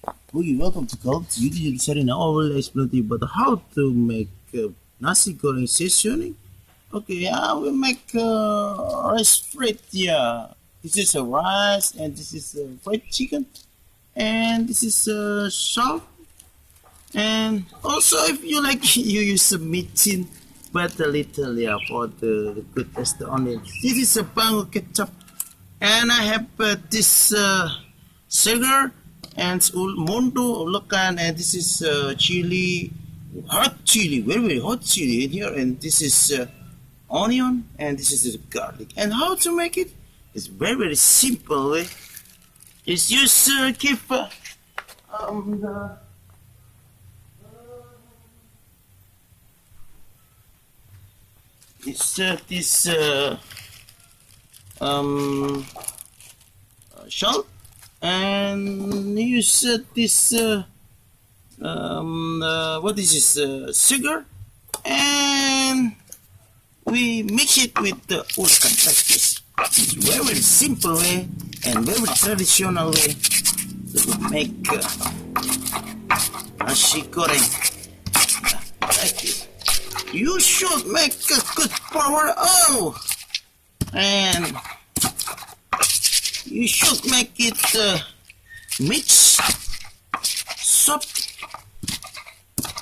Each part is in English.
Okay, welcome to CODJ. Jatisari. Now I will explain to you about how to make nasi goreng seasoning. Okay, I will make rice fried. Yeah, this is a rice, and this is fried chicken, and this is salt. And also, if you like, you use some meat in, but a little, yeah, for the good taste only. This is a pango ketchup, and I have this sugar and mondo Ulegan, and this is chili, hot chili, very hot chili in here, and this is onion, and this is garlic. And how to make it? It's very simple way. It's just keep the it's this salt, and you set this what is this sugar, and we mix it with the Ulegan like this. It's very simple way and very traditional way to make nasi goreng like this. You should make a good power oil, and you should make it mix, soft,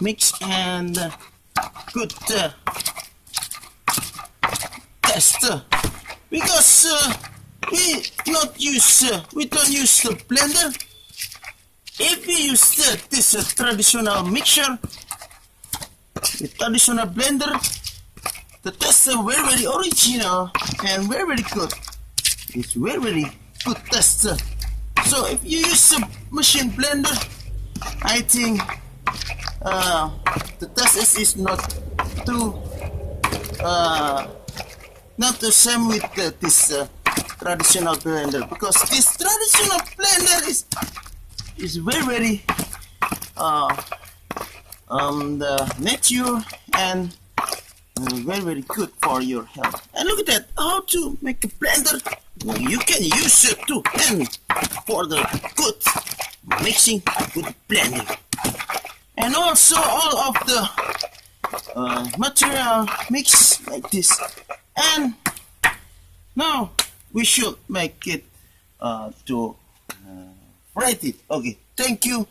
mix, and good test. Because we don't use the blender. If you use this traditional mixture, the traditional blender, the taste is very original and very good. It's very good taste. So if you use a machine blender, I think the taste is not too not the same with this traditional blender, because this traditional blender is very the nature and very good for your health. And look at that, how to make a blender. You can use it too, and for the good mixing, good blending. And also all of the material mix like this. And now we should make it to fry it. Okay, thank you.